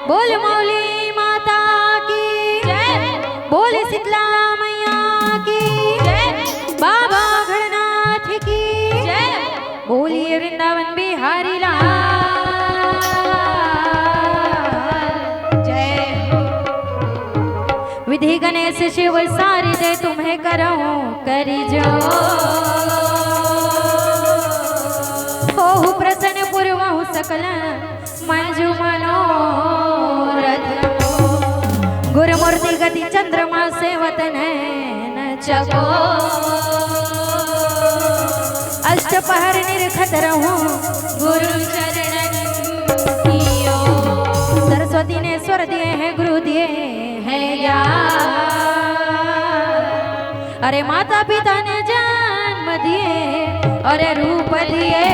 बोल मौली माता की जय, बोल शीतला मैया की जय, बाबा गणनाथ की जय, बोलिए वृंदावन बिहारी लाल जय। विधि गणेश शिव सारी दे तुम्हें करूं करी जो हो प्रसन्न पूर्वहु सकल मंजू मनोरथ। गुरुमूर्ति गति चंद्रमा सेवत नैन चको अष्टपहर निरखत रहूं गुरु चरण कियो। सरस्वती ने स्वर दिए हैं गुरु दिए हैं ज्ञान, अरे माता पिता ने जन्म दिए और रूप दिए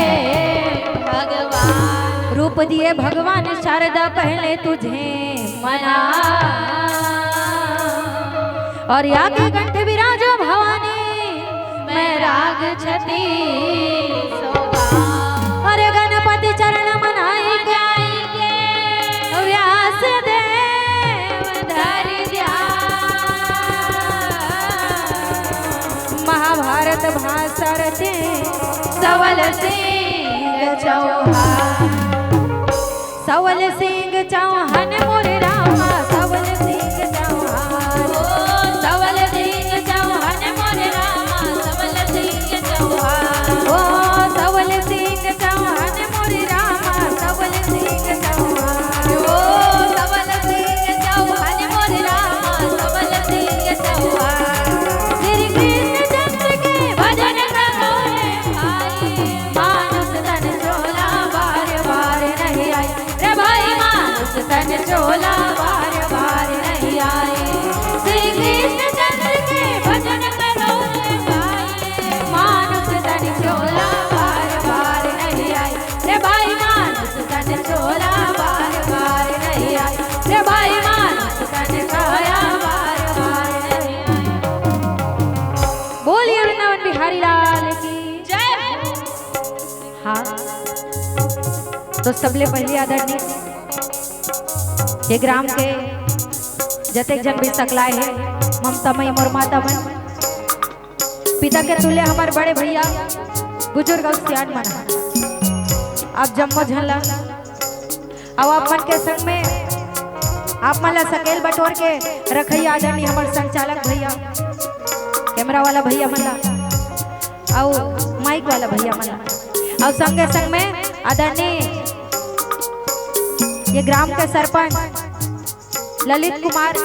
भगवान, रूप दिए भगवान शारदा पहले तुझे मना। और या के कंठ विराजो भवानी मैं राग छती सोगा। अरे गणपति चरण मनाए गाएंगे व्यास देव धरि ध्यान। महाभारत भाषा रचे सवल सिंह चौहान, सवल सिंह चौहान मोरे रामा सवल सिंह चौहान, सवल सिंह चौहान मोरे रामा सवल सिंह चौहान, ओ सवल सिंह चौहान मोरे रामा सवल सिंह चौहान, ओ सवल सिंह चौहान मोरे रामा सवल सिंह चौहान। श्री कृष्ण चंद्र के भजन करोने भाई, मानुष तन चोला बार बार नहीं आई रे भाई, मानुष तन चोला बार बार नहीं आई। श्री कृष्ण चंद्र के भजन करोने भाई, मानुष तन चोला बार बार नहीं आई रे भाई, मानुष तन चोला बार बार नहीं आई रे भाई, मानुष तन चोला बार बार नहीं आई। बोलिए वृंदावन बिहारी लाल की जय। हाँ तो सबले पहले आदरणीय ये ग्राम के जतेक जन भी सकलाए है ममता मई मोर माता मन, पिता के तुल्य हमारे बड़े भैया बुजुर्ग और सियान मना, आप जम्मो झल्ला अब आप मन के संग में आप मन ला सकेल बटोर के रखैया आदरणीय हमारे संचालक भैया, कैमरा वाला भैया मन ला और माइक वाला भैया मन ला, और संगे संग में आदरणीय ये ग्राम के सरपंच ललित कुमार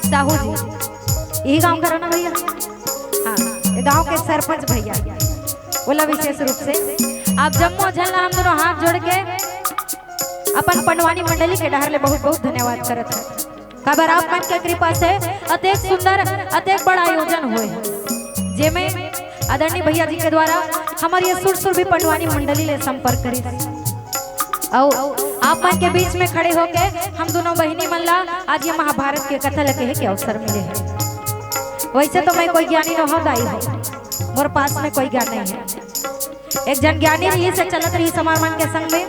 साहू जी, यही गांव का ना भैया, हाँ ये गांव के सरपंच भैया बोला विशेष रूप से आप जम्मो झल्ला हम दोनों हाथ जोड़ के अपन पंडवानी मंडली के डहर ले बहुत बहुत धन्यवाद करत है। खबर आप मन के कृपा से अतेक सुंदर अतेक बड़ा आयोजन हुए जेमे आदरणीय भैया जी के द्वारा हमारी ये सुर भी पंडवानी मंडली ले संपर्क करी और आप मन के बीच में खड़े होके हम दोनों बहिनी मल्ला आज ये महाभारत के कथा लगे के अवसर मिले हैं। वैसे तो मैं कोई ज्ञानी न हो दाई हूँ, मोर पास में कोई ज्ञान नहीं है। एक जन ज्ञानी रही से चलत रही समार मन के संग में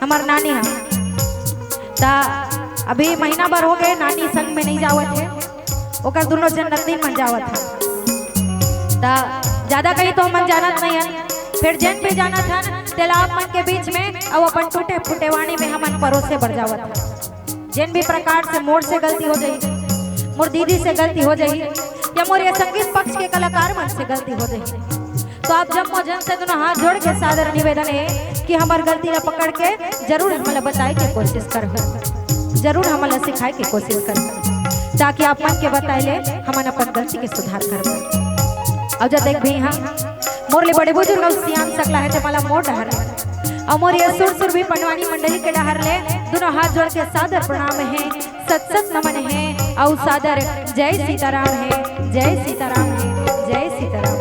हमार नानी है ता अभी महीना भर हो गए नानी संग में नहीं जावत है, ओकर दोनों जन नदी मन जावत है ता ज्यादा कहीं तो मन जानत नहीं है। फिर जन भी जाना था तालाब मन के बीच में और अपन टूटे फूटे वाणी में हमन परोसे बढ़ जावत है। जिन भी प्रकार से मोर से गलती हो जाएगी, मोर दीदी से गलती हो जाएगी, या मोर ये संगीत पक्ष के कलाकार मन से गलती हो जाएगी, तो आप जब जन से दोनों हाथ जोड़ के सादर निवेदन है कि हमार गलती ला पकड़ के जरूर हमें बताए के कोशिश कर, जरूर हमें सिखाए के कोशिश कर, ताकि आप मन के बताए ले हमन अपन गलती के सुधार कर। और जब देख भी हाँ मोरले बड़े बुजुर्ग और सियान सकला है जब मला मोर डहर और मोर ये सुर भी पंडवानी मंडली के डहर ले दोनों हाथ जोड़ के सादर प्रणाम है, सत सत नमन है और सादर जय सीताराम है, जय सीताराम है, जय सीताराम।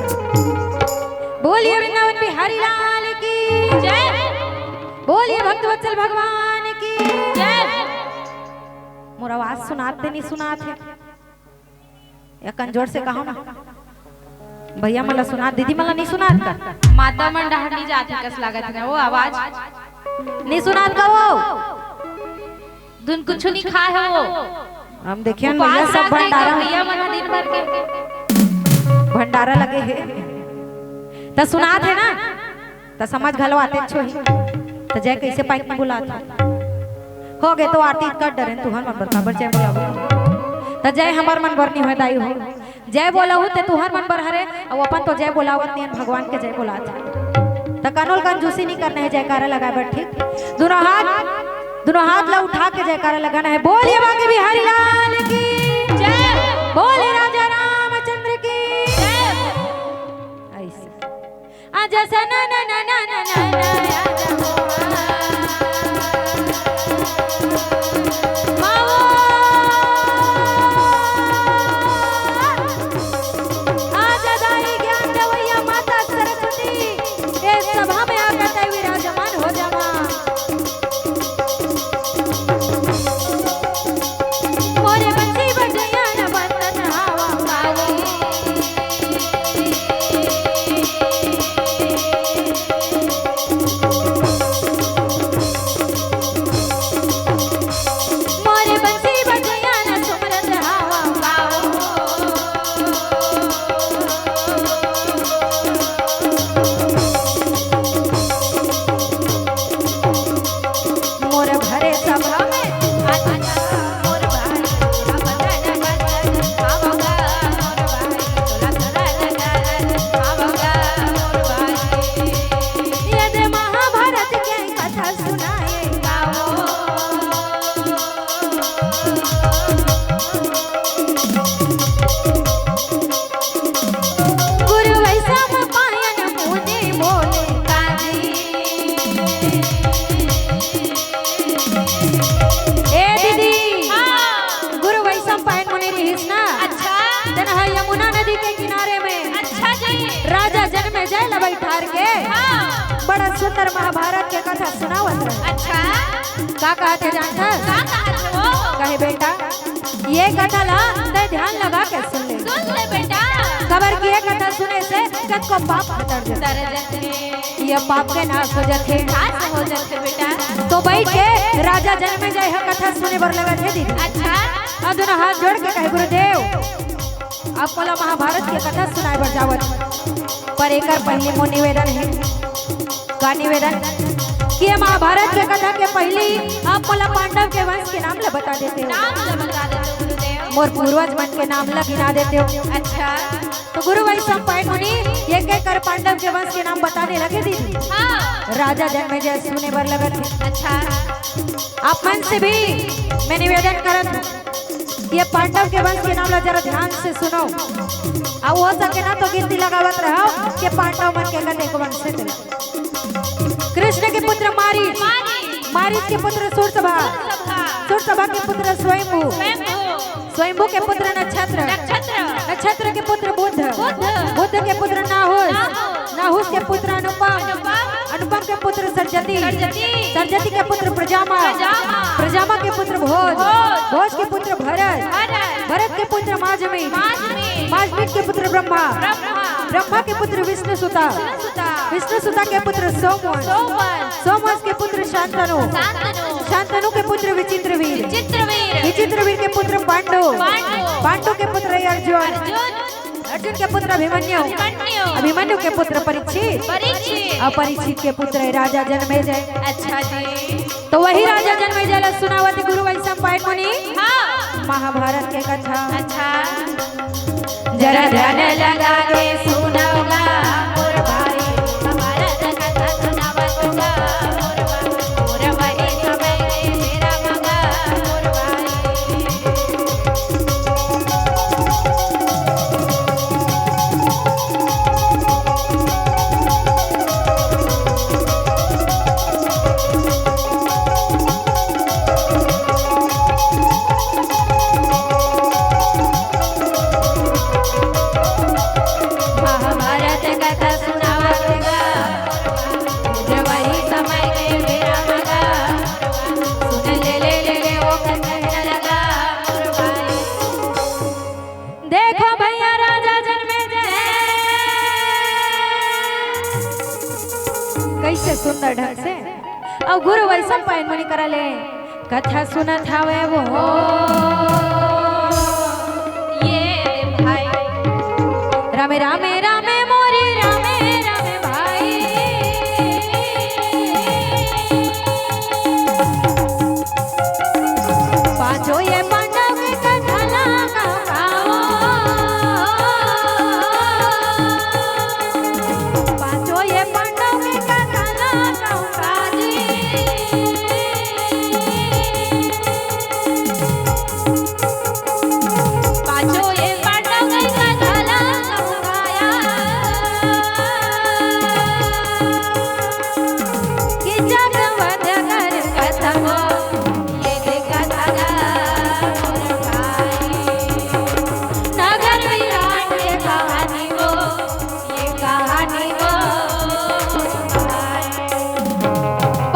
बोलिए वृंदावन बिहारी लाल की जय, बोलिए भक्तवत्सल भगवान की जय। मोर आवाज सुनाते नहीं सुनाते या कंजोर से कहो ना भैया मला सुना, दीदी मला नहीं सुनात का? माता मन डहर नहीं जाती कस लागत है वो आवाज नहीं सुनात का वो दुन कुछ नहीं खाए है वो। हम देखिए भैया सब भंडारा भैया मना दिन भर के भंडारा लगे है तो सुना थे ना तो समझ घलवाते छोही तो जय कैसे पाइक में बुलाता हो गए तो आरती कर डरे तुहर मन बराबर जय बोलाबो तो जय हमार मन बरनी हो दाई हो जय बोलाहु ते तुहर मन बर हरे और अपन तो जय बोलावत नहीं भगवान के जय बोलात तो कानोल कंजूसी नहीं करना है जयकारा लगा बैठ ठीक दोनों हाथ ला उठा के जयकारा लगाना है। बोलिए बाकी बिहारी लाल की जय, बोले राजा रामचंद्र की जय। ऐसे आज सा ना ना ना ना ना ना बड़ा सुंदर महाभारत के कथा सुनावत रहे। अच्छा का कहते जानता कहे बेटा ये कथा ला ते ध्यान लगा के सुन ले बेटा खबर की ये कथा सुने से कत को पाप हट जाते ये पाप के नाश हो जाते बेटा। तो बैठ के राजा जन्मे जाए कथा सुने बर लगा थे दीदी। अच्छा अब दोनों हाथ जोड़ के कहे गुरुदेव आप बोला महाभारत की कथा सुनाए बर जावत पर एक पहले मो निवेदन है का निवेदन कि महाभारत के कथा के पहले आप बोला पांडव के वंश के नाम ला बता देते हो मोर पूर्वज मन के नाम ला गिना देते हो। अच्छा तो गुरु वैष्णव पाइन मुनि ये कहकर पांडव के वंश के नाम बताने लगे दीदी। राजा जन्मे जय सुने बर लगे थे। अच्छा आप मन से भी मैं निवेदन करत ये पांडव के वंश के नाम ला जरा ध्यान से सुनो और हो सके ना तो गिनती लगावत रहो कि पांडव मन के गले को वंश से कृष्ण के पुत्र मारीच के पुत्र सूरसभा के पुत्र स्वयंभू के पुत्र नक्षत्र के पुत्र बुद्ध के पुत्र नाहुस के पुत्र अनुपम के पुत्र सरजती के पुत्र प्रजामा के पुत्र भोज के पुत्र भरत के पुत्र माजमीत के पुत्र ब्रह्मा के पुत्र विष्णु सुता के पुत्र सोमवंश के पुत्र शांतनु के पुत्र विचित्रवीर के पुत्र पांडु के पुत्र अर्जुन के पुत्र अभिमन्यु के पुत्र परीक्षित के पुत्र राजा जन्मेजय। अच्छा जी तो वही राजा जन्मेजय सुनावती गुरु वैष्णव पाइन मुनि महाभारत के कथा। अच्छा जरा ध्यान लगा के सुनोगा मोर भाई महाभारत कथा सुनावतुगा मोर वही समय मेरा मगा मोर भाई। महाभारत कथा सुनावतुगा मोर वही समय मेरा मगा सुन ले वो कहने लगा मोर भाई। देखो भैया राजा जन्मेजय कैसे सुंदर ढंग से और गुरु वैष्णव पाइन मुनि करा ले कथा सुनत हवे वो ये भाई रामे रामे रामे मोरी रामे रामे भाई पांचों ये पांडव के कथा लगाओ पांचों ये पांडव के कथा लगाओ काजी पांचों ये पांडव के कथा लगाया कि जग वध कर कथा ये देखा धागा मोर भाई नगर विराट के कहानी वो ये कहानी वो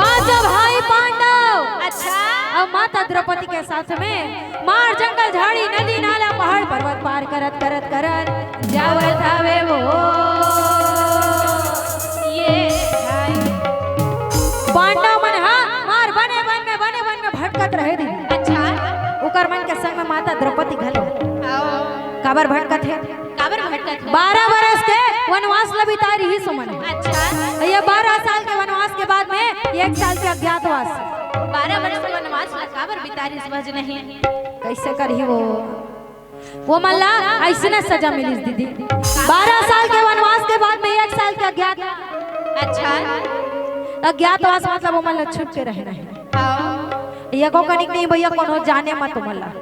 पांचों भाई पांडव अच्छा अब माता द्रौपदी के साथ में मार जंगल झाड़ी नदी नाला पहाड़ पर्वत पार करत करत करत जावत हवे वो ये भाई पांडव मन हा मार बने वन में भटकत रहे दिन अच्छा ओकर मन के संग में माता द्रौपदी घलो आओ काबर भटकत है काबर भटकत है 12 बरस के वनवास ल बिताई रही सुमन अच्छा ये 12 साल के वनवास के बाद में 1 साल के अज्ञातवास 12 वर्ष के वनवास ला काबर बितारी समझ नहीं कैसे करही वो मल्ला ऐसे न सजा मिली दीदी 12 साल के वनवास के बाद में 1 साल के अच्छा अज्ञातवास मतलब वो मल्ला छुप के रहे रहे आओ ये को कनिक नहीं भैया कोनो जाने मत मल्ला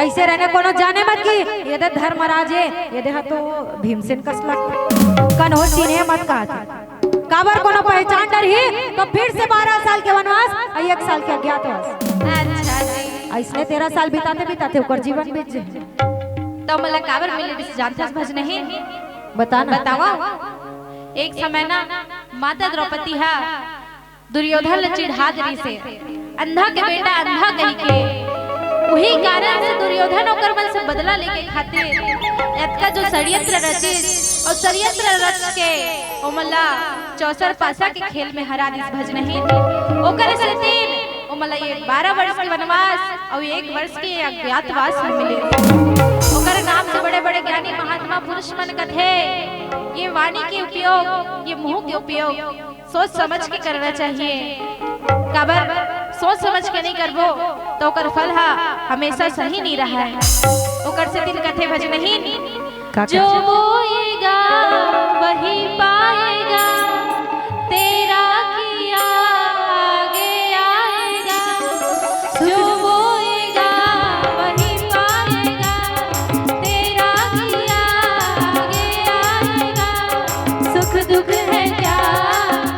ऐसे रहने कोनो जाने मत की ये दे धर्मराज है ये दे तो भीमसेन कसला कनो चिन्हे मत कहत काबर कोनो पहचान डर ही तो फिर से 12 साल के वनवास और 1 साल के अज्ञातवास अच्छा जी ऐसने 13 साल बिताते बिताते ओकर जीवन बीत जाए तो मला काबर मिले बिस जानते समझ नहीं बता ना बतावा एक समय ना माता द्रौपदी हा दुर्योधन ल चिढ़ा दरी से अंधा के बेटा अंधा कही के वही कारण से दुर्योधन ओकर बल से बदला लेके खातिर इतका जो षड्यंत्र रचे और षड्यंत्र रच के ओमला चौसर पासा के खेल में हरा दिस भज नहीं ओकर से तीन ओमला ये 12 वर्ष के वनवास और 1 वर्ष के अज्ञातवास मिले ओकर नाम से बड़े बड़े ज्ञानी महात्मा पुरुष मन कथे ये वाणी के उपयोग ये मुंह के उपयोग सोच समझ के करना चाहिए काबर सोच समझ के नहीं करबो तो ओकर फल हा हमेशा सही नहीं रहा है ओकर से दिन कथे भज नहीं जो बोएगा वही पाएगा तेरा किया आगे आएगा जो बोएगा वही पाएगा तेरा किया आगे आएगा सुख दुख है क्या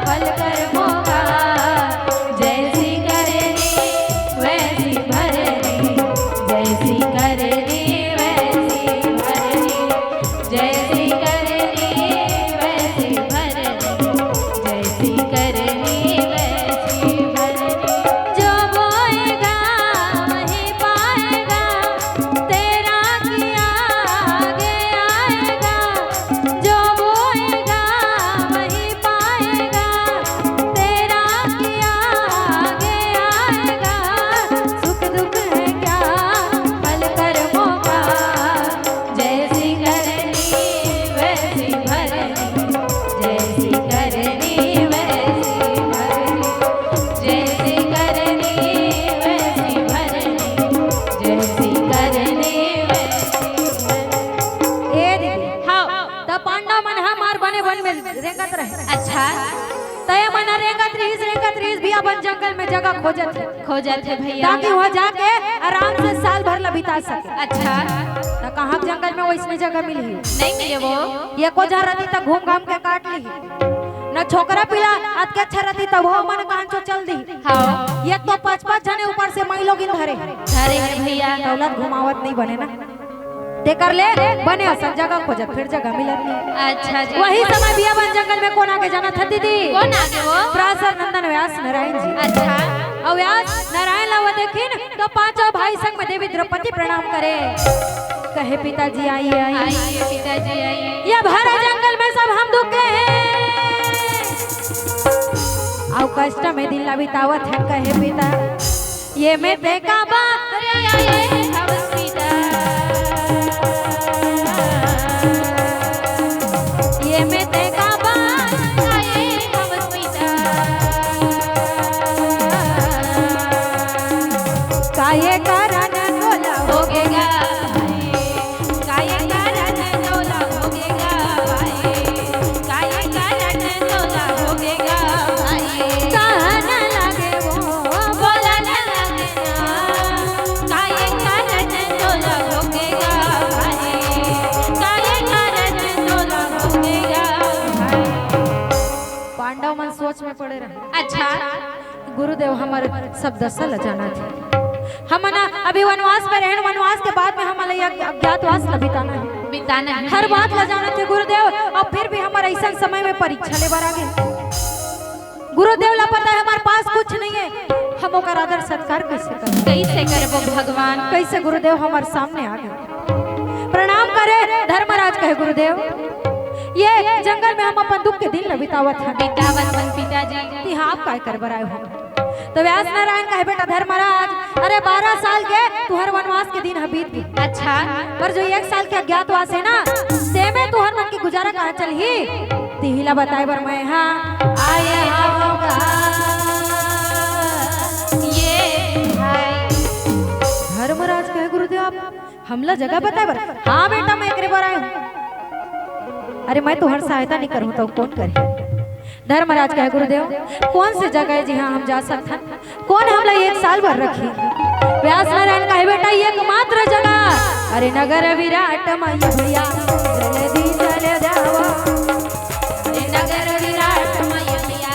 पल कर्मों का जैसी करनी वैसी भरनी जैसी करनी वैसी भरनी जैसी करनी वैसी भरनी जैसी करनी वैसी भरनी जो बोएगा वही पाएगा तेरा किया आगे आएगा जो बोएगा वही पाएगा तेरा किया आगे आएगा सुख दुख है क्या पल कर्मों का जैसी करनी वैसी भरनी जैसी करनी वैसी भरनी जैसी करनी वैसी भरनी जैसी करनी वैसी भरनी ए दीदी हाँ त पांडव मन हमार बने वन में रेंगत रहे अच्छा तय मन रेंगत रहीस भी अपन जंगल में जगह खोजत है खो जाते भैया ताकि वहाँ जाके आराम से साल भर ला बिता सके अच्छा त कहाँ जंगल में वैसने जगह मिली नहीं मिले वो ये को जा रही तक घूम घाम के काट ली न छोकरा पिला आज के अच्छा रहती तब वो मन कहां चो चल दी हाँ ये तो 5-5 जने ऊपर से मई लोग इन धरे अरे भैया दौलत घुमावत नहीं बने ना ते कर ले बने असल जगह खोजत फिर जगह मिलत नहीं अच्छा जी वही समय बिया बन जंगल में कौन आके जाना था दीदी कौन आगे वो प्रासर नंदन व्यास नारायण जी अच्छा और व्यास नारायण लावा देखिन तो पांचों भाई संग में देवी द्रौपदी प्रणाम करे कहे पिताजी आइए आइए आइए पिताजी आइए ये भरे जंगल में सब हम दुखे हैं आओ कष्ट में दिल बितावत है कहे पिता ये मैं देखा बा ये मैं देखा बा काये कारण तोला होगेगा काये कारण तोला होगेगा काये कारण तोला होगेगा कहना लगे वो बोला न लगे ना काये कारण तोला होगेगा काये कारण तोला होगेगा। पांडव मन सोच में पड़े रहे। अच्छा गुरुदेव हमारे सब दसल जाना थे हम ना अभी वनवास में रहन वनवास के बाद में हमारे अज्ञातवास न बिताना है हर बात ल जाना थे गुरुदेव। और फिर भी हमारा ऐसा समय में परीक्षा ले बार आगे गुरुदेव ला पता है हमारे पास कुछ नहीं है हम ओकर आदर सत्कार कैसे करबो भगवान कैसे गुरुदेव हमारे सामने आ गए प्रणाम करे धर्मराज कहे गुरुदेव ये जंगल में हम अपन दुख के दिन बितावत है पिताजी आप काय कर बराए हो तो व्यास नारायण कहे बेटा धर्मराज अरे 12 साल के तुहर वनवास के दिन बीत गए। अच्छा पर जो 1 साल के अज्ञातवास है ना से में तुहर मन की गुजारा कहाँ चल ही तिहिला बताए बर मैं हाँ आए होगा ये धर्मराज कहे गुरुदेव आप हमला जगह बताए बर हाँ बेटा मैं एक बार आया हूँ। अरे मैं तुहर सहायता नहीं करूँ तो कौन करे धर्मराज कहे गुरुदेव कौन सी जगह है जहाँ हम जा सकते हैं कौन हमला 1 साल भर रखी व्यास नारायण कहे बेटा एकमात्र जगह अरे नगर विराट मैया भैया जल्दी चले जाओ अरे नगर विराट मैया भैया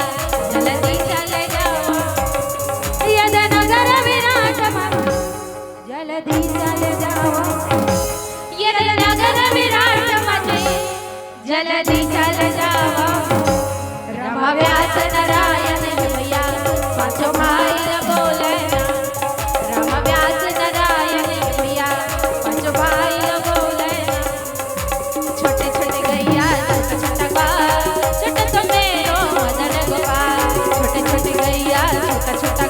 जल्दी चले जाओ ये नगर विराट जल्दी चले जाओ ये नगर विराट जल्दी चले जाओ व्यास नारायण भैया पांचों भाई बोले राम व्यास नारायण भैया पांचों भाई बोले छोटे छोटे गैया छोटा छोटा तो मेरो मदन गोपाल छोटे छोटे गैया छोटा छोटा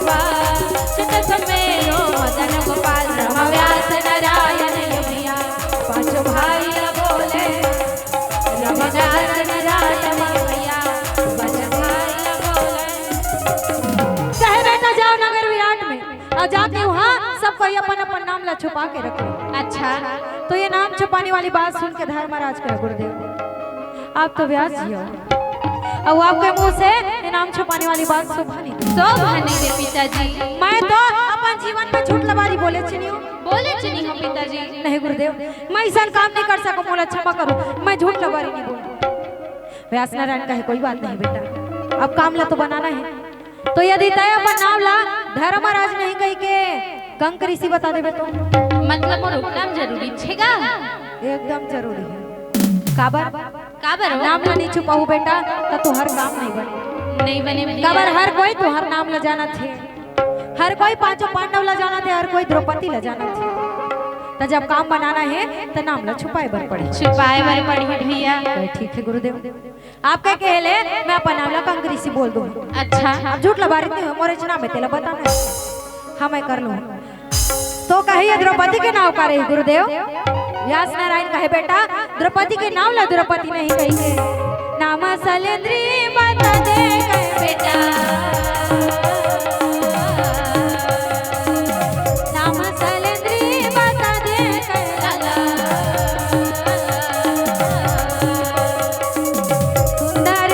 तो मेरो मदन गोपाल राम व्यास नारायण भैया पांचों भाई बोले राम व्यास नारायण भैया जाके वहाँ सब कोई अपन अपन नाम ला छुपा के रखे। अच्छा तो ये नाम छुपाने वाली बात सुन के धर्मराज कहे गुरुदेव आप तो व्यास जी हो और आपके मुंह से ये नाम छुपाने वाली बात शोभा नहीं दे पिताजी मैं तो अपन जीवन में झूठ लबारी बोले चिनी हूँ पिताजी नहीं गुरुदेव मैं ऐसा काम नहीं कर सकूँ मोला क्षमा करो मैं झूठ लबारी नहीं बोलूँ। व्यास नारायण कहे कोई बात नहीं बेटा अब काम ला तो बनाना है तो यदि तय अपन नाम ला धर्मराज नहीं कही के कंक ऋषि बता देवे तो मतलब मोर नाम जरूरी छेगा एकदम जरूरी है काबर नाम ला नहीं छुपाऊ बेटा तो तुहर काम नहीं बने काबर हर कोई तुहर नाम ला जाना थे हर कोई पांचों पांडव ला जाना थे हर कोई द्रौपदी ला जाना थे तो जब काम बनाना है तो नाम ला छुपाए बर पड़ी भैया ठीक है गुरुदेव आप क्या कहले मैं अपन नाम ला कंक ऋषि बोल दूं। अच्छा अब झूठ लबारी नहीं मोरे नाम है तेला बताना हाँ मैं कर लूँ तो कहिए द्रौपदी के नाम का रही गुरुदेव व्यास नारायण कहे बेटा द्रौपदी के नाम ला द्रौपदी नहीं कही नाम शैलेंद्री बता दे बेटा नाम शैलेंद्री बता दे सुंदर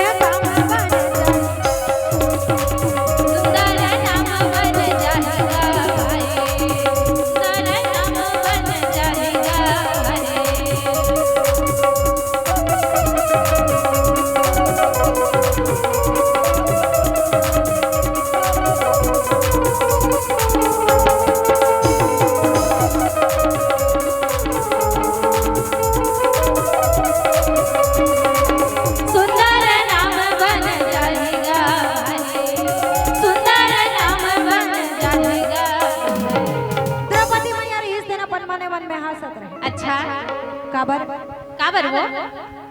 काबर वो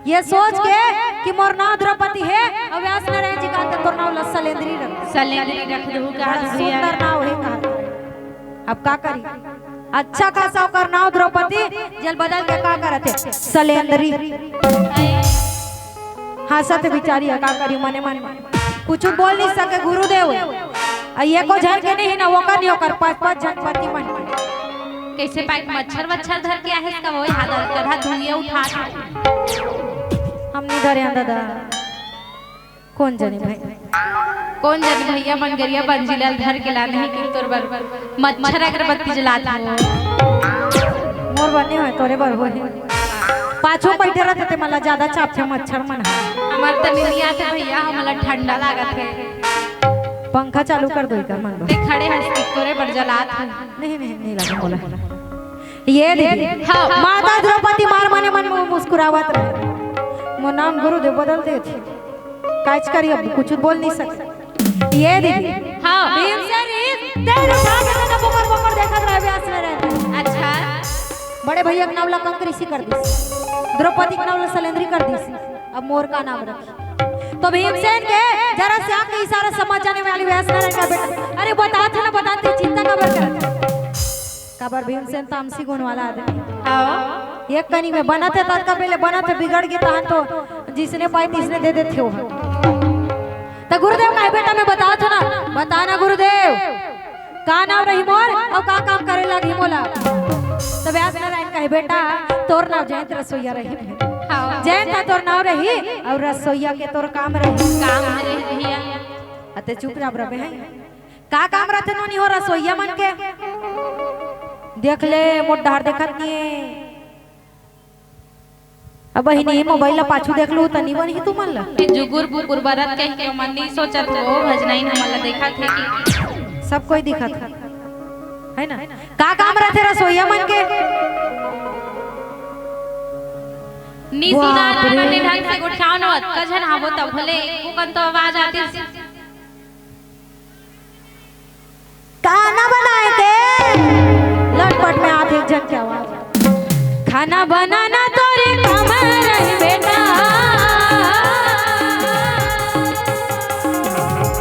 ये सोच के कि मोर नाम द्रौपदी है और व्यास नारायण जी का तोर नाम शैलेंद्री रख रख दू का सुंदर नाम है का अब का करी, अच्छा खासा ओकर नाव द्रौपदी जल बदल के का करते सलेंदरी। हाँ सत बिचारी है, का करी मने मन कुछ बोल नहीं सके गुरुदेव। ये को झर के नहीं ना वो कर नहीं होकर 5-5 जन पति मन कैसे पाइप मच्छर वच्छर धर के है इसका, वही हाथ करहा धुइया उठा। हम नहीं धरे हैं दादा, कौन जाने भाई, कौन जाने भैया मनगरिया बंजीलाल धर के ला नहीं कि तोर बर मच्छर अगरबत्ती जलाता हो मोर बने हो तोरे बर हो पाछो बैठे रहते ते मला ज्यादा चापछे मच्छर मन हमार त नहीं आते भैया, हमला ठंडा लागत है। पंखा चालू कर दो इधर मन ते खड़े हंस तोरे बर जलात नहीं लगा बोला। ये दीदी हाँ माता द्रौपदी मार मने मन मुस्कुरावत रहे। मो नाम गुरुदेव बदल दे थे, काज करी अब कुछ बोल नहीं सकते। ये दीदी हां भीम से तेरे साथ ना बकर देखत रहे व्यास में रहता। अच्छा बड़े भैया के नाम ला कंकरीसी कर दी, द्रौपदी के नाम ला सलेंद्री कर दी, अब मोर का नाम रखी। तो भीमसेन के जरा से आंख इशारा समझ जाने वाली व्यास नारायण का बेटा, अरे बताते ना बताते चिंता का बर करते कबर भीमसेन तामसी गुण वाला आदमी। हां एक कनी में बनाते तक का पहले बनाते बिगड़ गए तो जिसने पाई तिसने दे देते हो। तो गुरुदेव का बेटा मैं बताओ था ना, बताना गुरुदेव का नाम रही मोर और का काम करे लगी मोला। तो व्यास नारायण का बेटा तोर नाम जयंत रसोईया रही, जयंत था तोर नाम रही और रसोईया के तोर काम रही भैया। अते चुपचाप रहे हैं का काम रहते नोनी हो रसोईया मन के देख ले मोट धार देखत नहीं। अब बहिनी मोबाइल पाछू देख लू तनी बनी तू मन ला जुगुर बुकुर बरत कह के मन नहीं सोचत हो भजनाई हमला देखा थे कि सब कोई दिखत है ना का काम रहते रसोईया मन के। नी सुना ने ढंग से गुठाव नवत कजन हावो तब भले कोकन तो आवाज आती खाना बनाए के लटपट में आते एक जन की आवाज, खाना बनाना तोरे काम रही बेटा,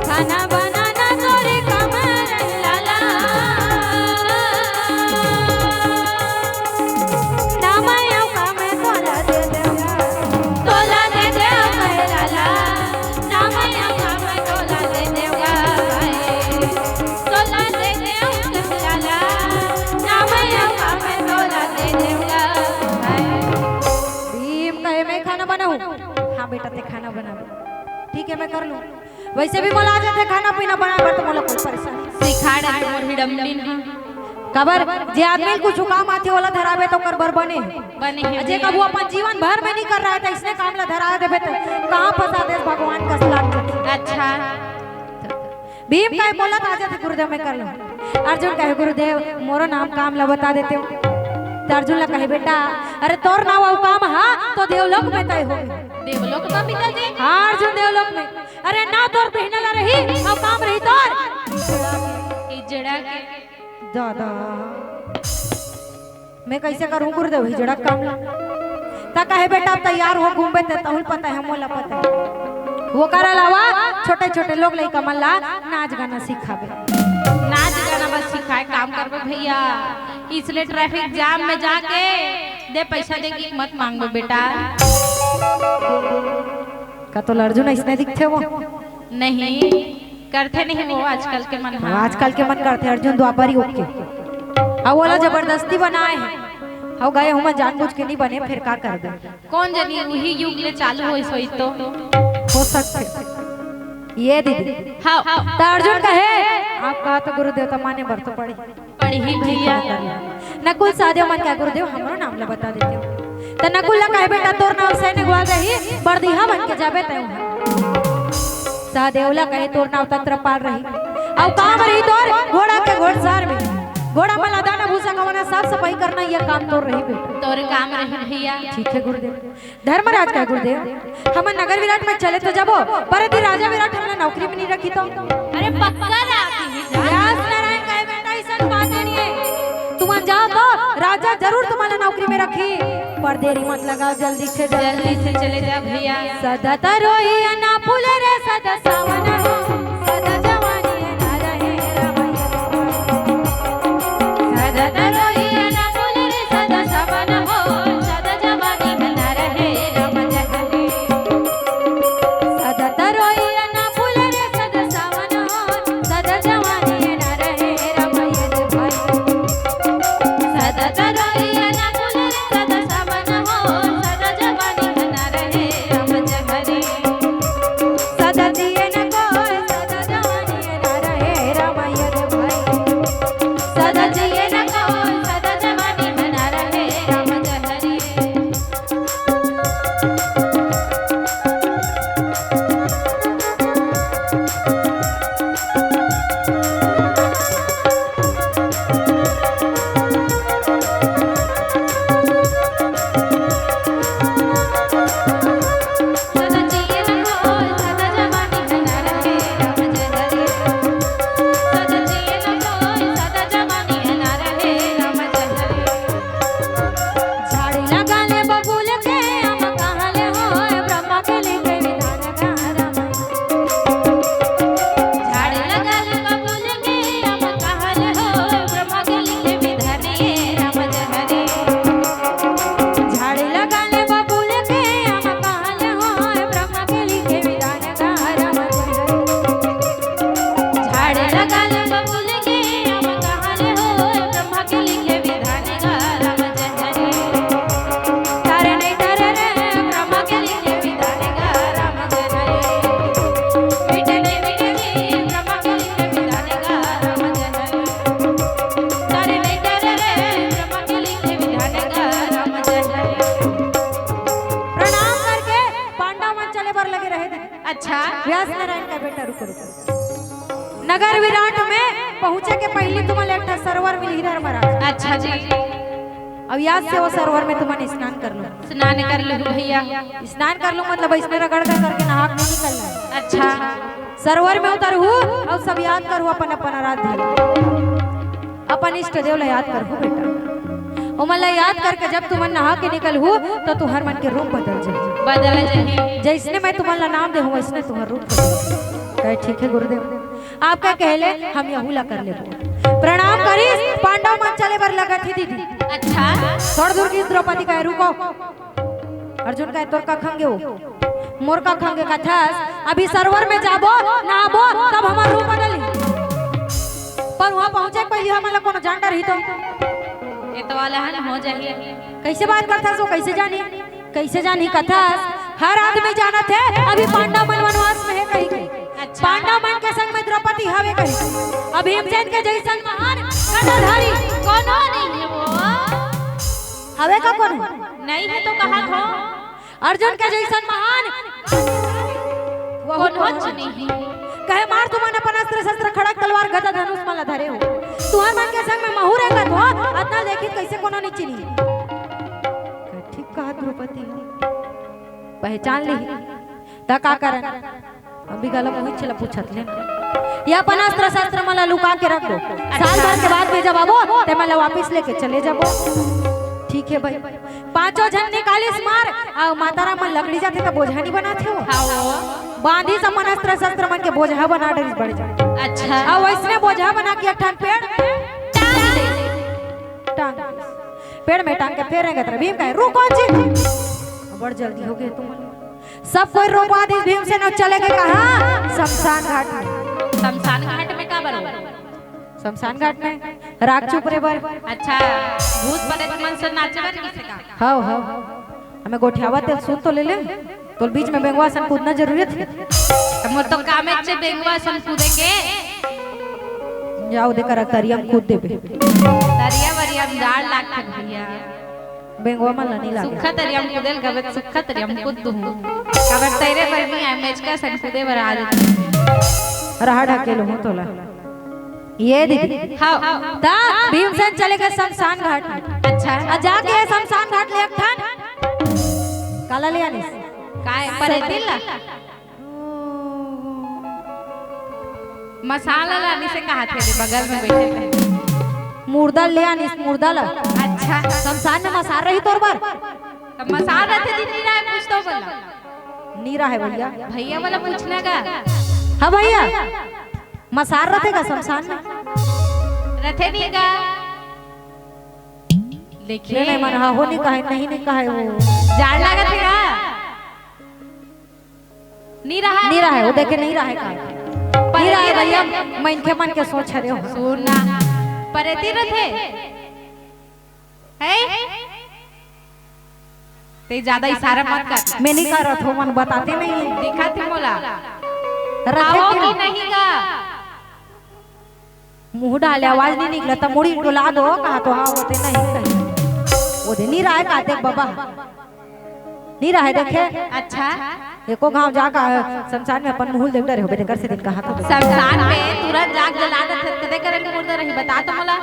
खाना बनाना तोरे काम रही लाला, नामयो काम तोला दे देगा, तोला दे दे मैं लाला, नामयो काम तोला दे देगा, तोला दे दे लाला, नामयो काम तोला दे देगा। भीम कहे मैं खाना बनाऊं, हाँ बेटा ते खाना बना, ठीक है मैं कर लूं। वैसे भी मोला आ जाते खाना पीना बना पर तो मोला कोई परेशानी सिखाड़ मोर हिडमलिन कबर जे आदमी कुछ काम आती वाला धरावे तो कर बर बने बने जे कबू अपन जीवन भर में नहीं कर रहा है तो इसने काम ला धरा देबे तो कहां फंसा दे भगवान का सलाम। अच्छा भीम कहे बोला आ जाते गुरुदेव मैं कर लूं। अर्जुन कहे गुरुदेव मोरो नाम काम ला बता देते हो। तो अर्जुन ला कहे बेटा अरे तोर नाम और काम हां तो देवलोक में तय हो, देवलोक का पिताजी। हां अर्जुन देवलोक में, अरे ना तोर बहना ला रही और काम रही तोर इजड़ा के दादा मैं कैसे करूं गुरुदेव हिजड़ा काम ला। ता कहे बेटा तैयार हो घूमबे ते तहुल पता है मोला पता है वो कर अलावा छोटे छोटे लोग लइका मन ला नाच गाना सिखावे, नाच गाना बस सिखाए काम करबे भैया, इसलिए ट्रैफिक जाम में जाके दे पैसा दे की मत मांगो बेटा। का तो अर्जुन इसने दिखते वो नहीं करते नहीं वो आजकल के मन, आजकल के मन करते अर्जुन द्वापर ही ओके अब वाला जबरदस्ती बनाए हैं और गए हम जानबूझ के नहीं बने फिर का कर दे कौन जानी वही युग ले चालू होई सोई तो हो सकते ये दीदी। हाँ तो अर्जुन कहे आप कहा तो गुरुदेव तो माने बर तो पड़ी पढ़ी भैया। नकुल साधे मन का गुरुदेव हमरो नाम ला बता देते हो। तो नकुल ला कहे बेटा तोर नाम से ने गवा रही बरदीहा बन के जाबे तय सहदेवला कहे तोर नाम तत्र पार रही अब काम रही तोर घोड़ा के घोड़सार में, घोड़ा में दाना भूसा कमाना साफ सफाई करना ये काम तोर रही बेटा, तोरे काम रही भैया। ठीक है गुरुदेव। धर्मराज का गुरुदेव हम नगर विराट में चले तो जाबो पर यदि राजा विराट हमने नौकरी में नहीं रखी तो अरे पक्का राखी व्यास नारायण का बेटा ऐसा बात नहीं है, तुम जाओ तो राजा जरूर तुम्हारे नौकरी में रखी पर देरी मत लगाओ जल्दी से चले जा भैया। सदा तरोई ना फूले रे सदा सावन हो सदा जवानी ना रहे रमैया पहले तुम्हारे एक सरोवर मिली इधर महाराज। अच्छा जी, अब याद से वो सरोवर में तुम्हारे स्नान कर लो। स्नान कर लो भैया। स्नान कर लो मतलब इसमें रगड़ कर करके नहा के नहीं निकलना है। अच्छा, सरोवर में उतर हूँ और सब याद करू अपन अपन आराध्य, अपन इष्ट देव ला याद कर हूँ बेटा। उमला याद करके जब तुम नहा के निकल हूँ तो तुम्हार मन के रूप बदल जाए। बदल जाए जैसने मैं तुम्हारा नाम दे हूँ वैसने तुम्हारा रूप कहे ठीक है गुरुदेव। आपका कहले हम यहूला कर ले प्रणाम करीस। पांडव मन चले बर लगा थी दीदी। अच्छा, थोड़ा दूर की द्रौपदी कहे रुको। अर्जुन कहे तोर का खंगे हो मोर का खंगे का थस। अभी सरोवर में जाबो नहाबो तब हमार रूप बदली। पर वहां पहुंचे पहले हमारा कोनो जान रही तो ये तो वाला है ना हो जाइए। कैसे बात करता सो कैसे जानी कथा। हर आदमी जाना थे अभी पांडव मन वनवास में है कहीं के। अच्छा। पांडव मन के संग में द्रौपदी हवे कहीं। अभी भीमसेन के जैसन महान गदाधारी कौन नहीं है वो? हवे का कौन है? नहीं है तो कहा हो। अर्जुन के जैसन महान कौन हो नहीं है। कहे मार तुमन अपन अस्त्र शस्त्र खड़क तलवार गदा धनुष माला धरे हो। तुहार मन के संग में महू रहेगा तो अतना देखित कैसे कोनो नीचे नहीं। ठीक कहा द्रौपदी पहचान ली ता का करन। अभी गला मोहित चला पूछत ले ये अपन अस्त्र शस्त्र माला लुका के रख दो। साल भर के बाद में जब आबो ते माला वापस लेके चले जाबो। ठीक है भाई। पांचों जन निकालिस मार आ मातारा मन लकड़ी जाते तो बोझा नहीं बनाते हो। हाँ बांधी समन अस्त्र शस्त्र मन के बोझा बना डरिस बढ़ जाए। अच्छा, अब वैसने बोझा बना के एक पेड़ टांग पेड़ में टांग के फेरेंगे तो भीम कहे रुको जी। बड़ जल्दी हो गए तुम सब कोई रोकवा दी। भीम से न चले गए कहाँ शमशान घाट में। शमशान घाट में का बरो? शमशान घाट में राख चुप रे बर। अच्छा, भूत प्रेत मन से नाचवर किसे का? हां हां हमें गोठियावा ते सुन तो ले ले तो बीच में बेंगवा सन कूदना जरूरत है। मोर तो कामे से बेंगवा सन कूदे के जाओ देकर तरियम कूद देबे। तरिया वरिया दाड़ लाग के भैया बेंगवा मन नहीं लागे। सुखा तरियम कूदेल गबत सुखा तरियम कूद दू कबर तेरे पर भी मैच का सन कूदे बर आ रहा ढकेलो हो तोला ये दीदी। हां ता भीमसेन चले गए शमशान घाट में। अच्छा, जाके शमशान घाट ले एक ठान काला ले आनी काय पर दिल मसाला लाने से कहा थे बगल में बैठे थे। मुर्दा ले आनी मुर्दा ला। अच्छा, शमशान में मसार रही तोर बार तो मसाला थे दिन नीरा है पूछ तो बोला नीरा है भैया। भैया वाला पूछना का। हाँ भैया मसार रहेगा शमशान में रथे नहीं का। देखिए नहीं मन हाँ हो नहीं कहा नहीं कहा वो जान लगा थे का नहीं रहा है वो देखे नहीं रहा है का नहीं रहा है भैया। मैं इनके मन के सोच रहे हो सुनना परेती रथे है ते ज्यादा इशारा मत कर। मैं नहीं कर रहा था मन बताते नहीं है। दिखा थे मोला रथे की नहीं का मुंह डाले आवाज नहीं निकला तो मुड़ी डुला दो कहा तो हाँ होते नहीं कहीं वो दे नहीं रहा है का देख बाबा नहीं रहा है देखे। अच्छा, एको गांव जाका शमशान में अपन मुंह देख रहे हो बेटे कर से दिन कहा था शमशान में तुरंत जाग जला दे कदे करेंगे मुर्दा रही बता तो मोला।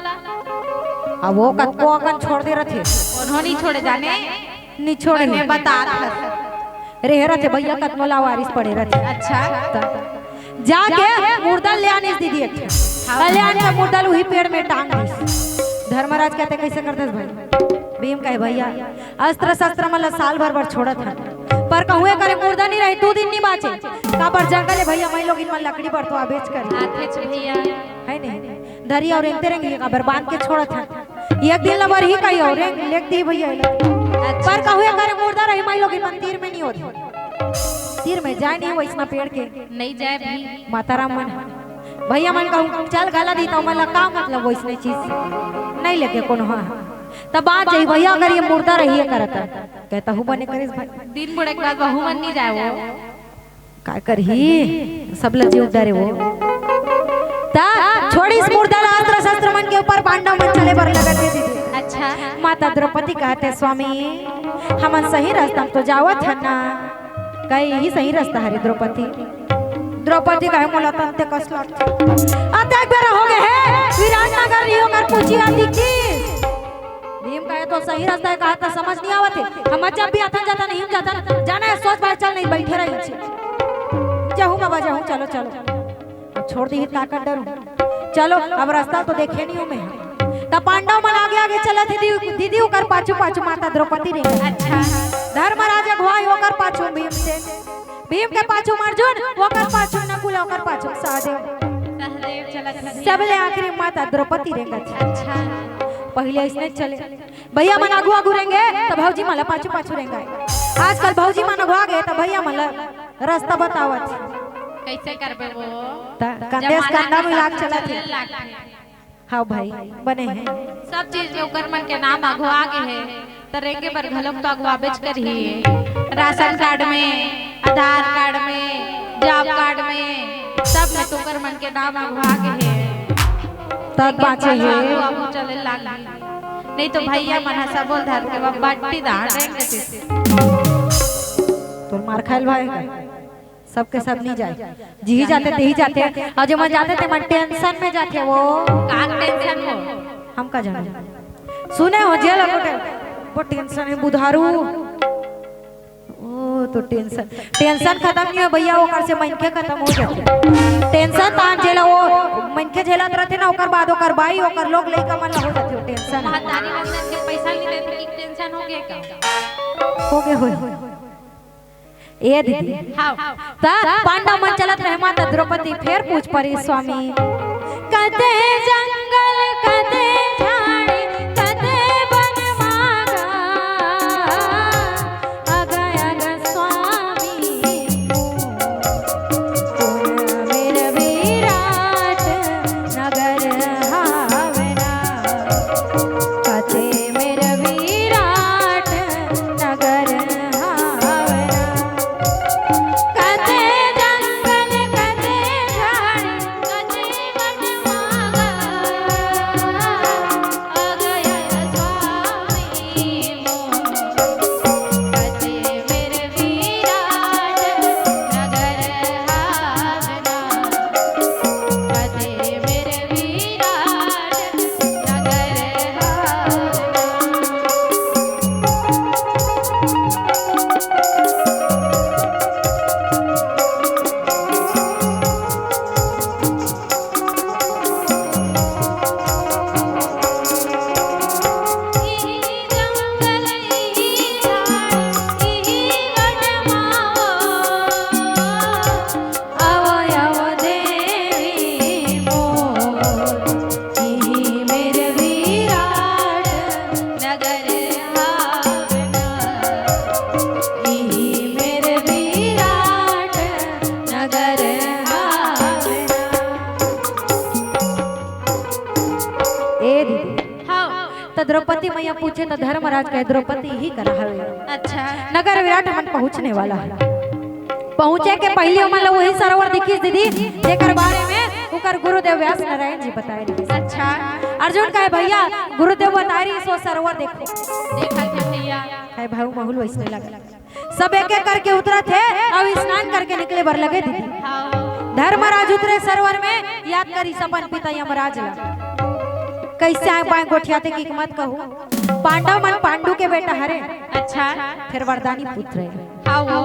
अब वो कतको अगन छोड़ दे रहे थे उन्होंने छोड़े जाने नहीं छोड़े मैं बता रहे रहे भैया कतनो लावारिस पड़े रहे। अच्छा, जाके मुर्दा ले आने दीदी एक कल्याण का मुर्दा वही पेड़ में टांग दी। धर्मराज कहते कैसे करते भाई। भीम कहे भैया अस्त्र शस्त्र मतलब साल भर छोड़ा था पर कहूए करे मुर्दा नहीं रहे 2 दिन नहीं बाचे का पर जंगल है भैया मैं लोग इनमें लकड़ी पर तो बेच कर भैया है नहीं धरी और इनते रहेंगे का बांध के छोड़ा था एक दिन लबर ही कही और लेक दी भैया पर कहूए करे मुर्दा रही मैं लोग मंदिर में नहीं होती तीर में जाए नहीं वैसना पेड़ के नहीं जाए भी माताराम मन भैया मन कहूँ चल गला दी तो मतलब का मतलब वैसने चीज नहीं लेके कौन हाँ तब बात जाई भैया अगर ये मुर्दा रही है करता कहता हूँ बने करिस भाई दिन बुढ़े के बाद बहू मन नहीं जाए वो का करही सब लजी उड़े वो ता छोड़ी इस मुर्दा अस्त्र शस्त्र मन के ऊपर पांडव मन चले बर लगा दे दीदी। अच्छा, माता द्रौपदी कहते स्वामी हमन सही रास्ता तो जावत है ना कहीं ही सही रास्ता हरे द्रौपदी द्रौपदी कहे मोला तंते कसला आता एक बार हो गए है विराटनगर नहीं होकर पूछी आती की भीम कहे तो सही रास्ता है, कहा था समझ नहीं आवत है। हम जब भी आता जाता नहीं जाता जाना है, सोच बात चल नहीं बैठे रही जाऊँ बाबा जाऊँ, चलो चलो छोड़ दी ताकत डरू, चलो अब रास्ता तो देखे नहीं हूँ मैं। तब पांडव मन आगे आगे चला थे, दीदी होकर पाछू पाछू माता द्रौपदी रे। अच्छा धर्मराज अगुवाई होकर पाछू भीम से, भीम के पाछू अर्जुन होकर पाछू नकुल होकर पाछू सहदेव, सहदेव चला सबले आखिरी माता द्रौपदी रे। अच्छा पहले इसने चले भैया मन अगुआ गुरेंगे तो भौजी मला पाछू पाछू रहेंगे। आजकल भौजी मन अगुआ गए तो भैया मला रास्ता बतावत कैसे करबे वो कंधे से कंधा मिला के चला थे। हाँ भाई बने हैं सब चीज में ओकर मन के नाम आगो आगे है तरेंगे पर घलक तो आगवा बेच कर ही राशन कार्ड में, आधार कार्ड में, जॉब कार्ड में सब में तो ओकर मन के नाम आगो आगे है तब बाचे है। अब चले लाग नहीं तो भैया मन हसा बोल धर के बाटी दाड़ देंगे तो मार खाइल भाई सबके सब नहीं जाए जी जाते ते ही जाते और जो मन जाते थे मन टेंशन में जाते वो का टेंशन हो हम का जाने सुने हो जेल वो टेंशन है बुधारू ओ तो टेंशन खत्म नहीं है भैया ओकर से मनके खत्म हो जाते टेंशन तान जेला वो मनके झेलत रहते ना ओकर बाद ओकर भाई ओकर लोग लइका मन हो जाते टेंशन महतारी रंजन के पैसा नहीं देते की टेंशन हो गया का हो गए हो ए दीदी हां ता पांडव मन चलत रहे माता द्रौपदी फिर पूछ परी स्वामी कते जंगल कते झाड़ी कते वन मागा अगय स्वामी मेरे विराट नगर हावना कते मेरे विराट नगर द्रौपदी मैया पूछे तो धर्मराज कहे द्रौपदी ही करा है। अच्छा नगर विराट मन पहुंचने वाला है। पहुंचे के पहले हमन वही सरोवर दिखी दीदी जेकर बारे में उकर गुरुदेव व्यास नारायण जी बताए। अच्छा अर्जुन कहे भैया गुरुदेव बता रही सो सरोवर देखो देखा के भैया है भाऊ माहौल वैसे लगा सब एक एक करके उतरा थे अब स्नान करके निकले बर लगे दीदी। धर्मराज उतरे सरोवर में याद करी सपन पिता यमराज ला कैसे आए पाए गोठियाते की मत कहूँ पांडव मन पांडु के बेटा हरे। अच्छा फिर वरदानी पुत्र है। हाँ वो